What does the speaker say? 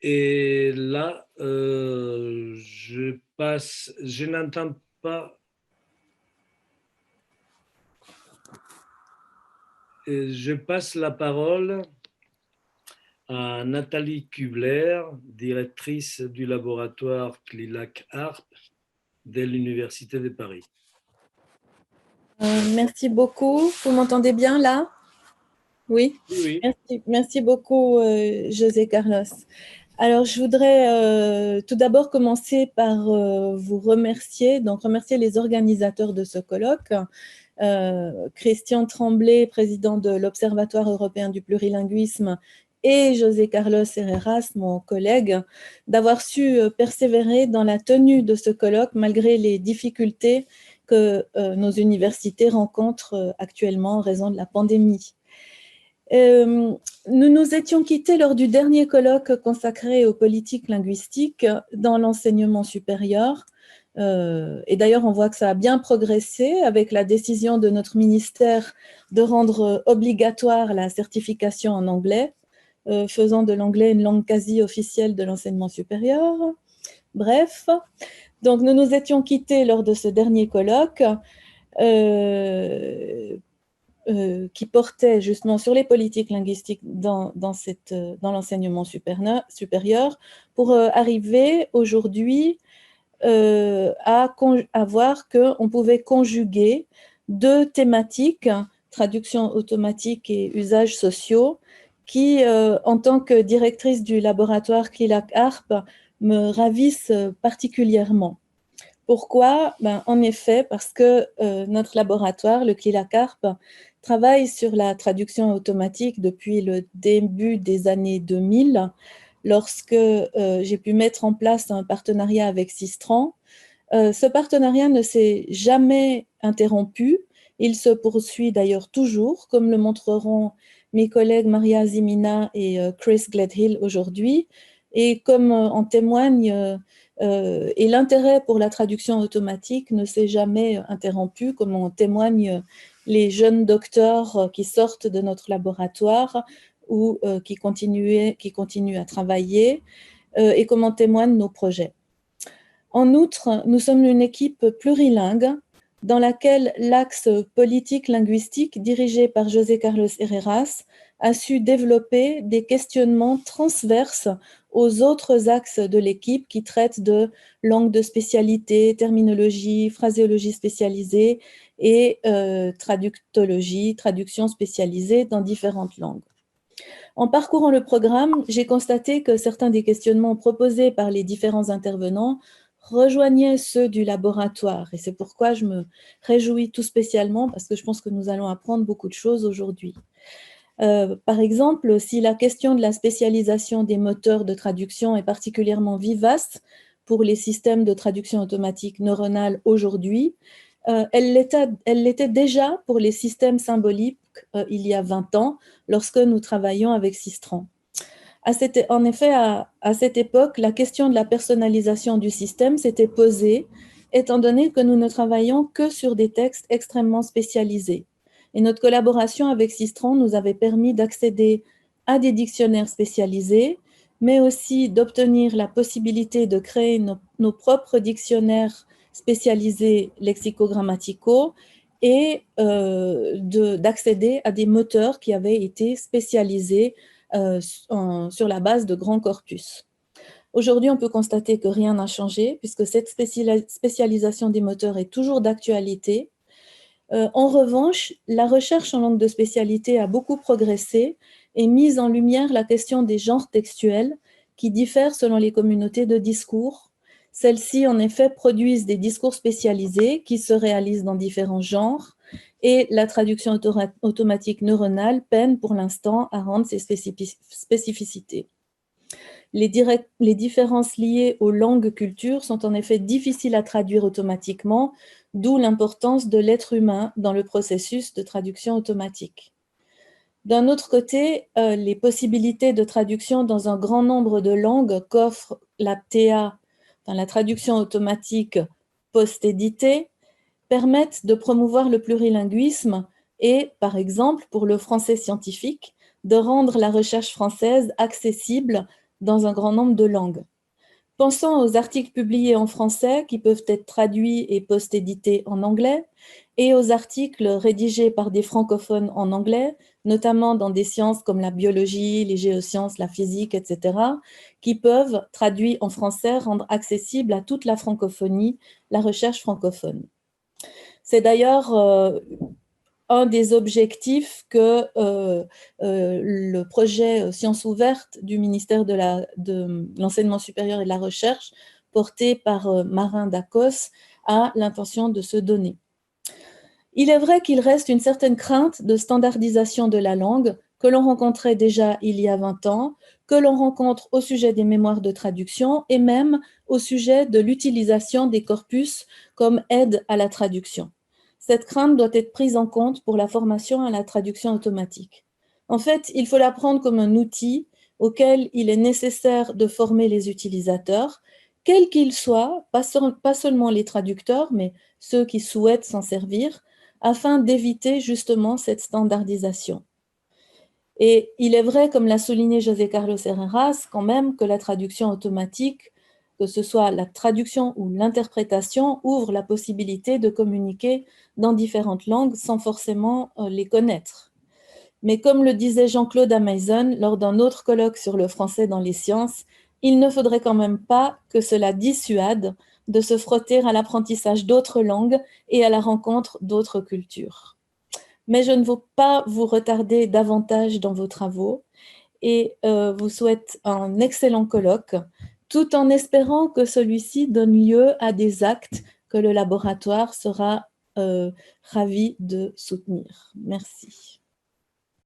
Et là, je n'entends pas, je passe la parole à Nathalie Kubler, directrice du laboratoire CLILAC-ARP de l'Université de Paris. Merci beaucoup. Vous m'entendez bien là? Oui. Oui. Merci beaucoup, José Carlos. Alors, je voudrais tout d'abord commencer par vous remercier, donc remercier les organisateurs de ce colloque. Christian Tremblay, président de l'Observatoire européen du plurilinguisme, et José Carlos Herreras, mon collègue, d'avoir su persévérer dans la tenue de ce colloque malgré les difficultés que nos universités rencontrent actuellement en raison de la pandémie. Nous nous étions quittés lors du dernier colloque consacré aux politiques linguistiques dans l'enseignement supérieur. Et d'ailleurs, on voit que ça a bien progressé avec la décision de notre ministère de rendre obligatoire la certification en anglais, faisant de l'anglais une langue quasi officielle de l'enseignement supérieur. Bref, donc nous nous étions quittés lors de ce dernier colloque qui portait justement sur les politiques linguistiques dans l'enseignement supérieur pour arriver aujourd'hui à voir qu'on pouvait conjuguer deux thématiques, traduction automatique et usages sociaux, qui, en tant que directrice du laboratoire CLILAC-ARP, me ravissent particulièrement. Pourquoi? En effet, parce que notre laboratoire, le CLILAC-ARP, travaille sur la traduction automatique depuis le début des années 2000, lorsque j'ai pu mettre en place un partenariat avec Sistran. Ce partenariat ne s'est jamais interrompu. Il se poursuit d'ailleurs toujours, comme le montreront mes collègues Maria Zimina et Chris Gledhill aujourd'hui, et comme en témoigne et l'intérêt pour la traduction automatique ne s'est jamais interrompu, comme en témoignent les jeunes docteurs qui sortent de notre laboratoire ou qui continuent à travailler, et comme en témoignent nos projets. En outre, nous sommes une équipe plurilingue dans laquelle l'axe politique-linguistique dirigé par José Carlos Herreras a su développer des questionnements transverses aux autres axes de l'équipe qui traitent de langue de spécialité, terminologie, phraséologie spécialisée et traductologie, traduction spécialisée dans différentes langues. En parcourant le programme, j'ai constaté que certains des questionnements proposés par les différents intervenants rejoignaient ceux du laboratoire. Et c'est pourquoi je me réjouis tout spécialement, parce que je pense que nous allons apprendre beaucoup de choses aujourd'hui. Par exemple, si la question de la spécialisation des moteurs de traduction est particulièrement vivace pour les systèmes de traduction automatique neuronale aujourd'hui, elle l'était déjà pour les systèmes symboliques il y a 20 ans, lorsque nous travaillions avec Sistran. En effet, à cette époque, la question de la personnalisation du système s'était posée, étant donné que nous ne travaillions que sur des textes extrêmement spécialisés. Et notre collaboration avec Sistran nous avait permis d'accéder à des dictionnaires spécialisés, mais aussi d'obtenir la possibilité de créer nos propres dictionnaires spécialisés lexicogrammaticaux et d'accéder à des moteurs qui avaient été spécialisés sur la base de grands corpus. Aujourd'hui, on peut constater que rien n'a changé puisque cette spécialisation des moteurs est toujours d'actualité. En revanche, la recherche en langue de spécialité a beaucoup progressé et mise en lumière la question des genres textuels qui diffèrent selon les communautés de discours. Celles-ci, en effet, produisent des discours spécialisés qui se réalisent dans différents genres et la traduction automatique neuronale peine pour l'instant à rendre ces spécificités. Les différences liées aux langues cultures sont en effet difficiles à traduire automatiquement, d'où l'importance de l'être humain dans le processus de traduction automatique. D'un autre côté, les possibilités de traduction dans un grand nombre de langues qu'offre la TA, la traduction automatique post-éditée, permettent de promouvoir le plurilinguisme et, par exemple, pour le français scientifique, de rendre la recherche française accessible dans un grand nombre de langues. Pensons aux articles publiés en français qui peuvent être traduits et post-édités en anglais, et aux articles rédigés par des francophones en anglais, notamment dans des sciences comme la biologie, les géosciences, la physique, etc., qui peuvent, traduits en français, rendre accessible à toute la francophonie la recherche francophone. C'est d'ailleurs un des objectifs que le projet Sciences ouvertes du ministère de l'Enseignement supérieur et de la Recherche, porté par Marin Dacos, a l'intention de se donner. Il est vrai qu'il reste une certaine crainte de standardisation de la langue que l'on rencontrait déjà il y a 20 ans, que l'on rencontre au sujet des mémoires de traduction et même au sujet de l'utilisation des corpus comme aide à la traduction. Cette crainte doit être prise en compte pour la formation à la traduction automatique. En fait, il faut la prendre comme un outil auquel il est nécessaire de former les utilisateurs, quels qu'ils soient, pas seulement les traducteurs, mais ceux qui souhaitent s'en servir, afin d'éviter justement cette standardisation. Et il est vrai, comme l'a souligné José Carlos Herreras, quand même que la traduction automatique, que ce soit la traduction ou l'interprétation, ouvre la possibilité de communiquer dans différentes langues sans forcément les connaître. Mais comme le disait Jean-Claude Ameisen lors d'un autre colloque sur le français dans les sciences, il ne faudrait quand même pas que cela dissuade de se frotter à l'apprentissage d'autres langues et à la rencontre d'autres cultures. Mais je ne veux pas vous retarder davantage dans vos travaux et vous souhaite un excellent colloque, tout en espérant que celui-ci donne lieu à des actes que le laboratoire sera ravi de soutenir. Merci.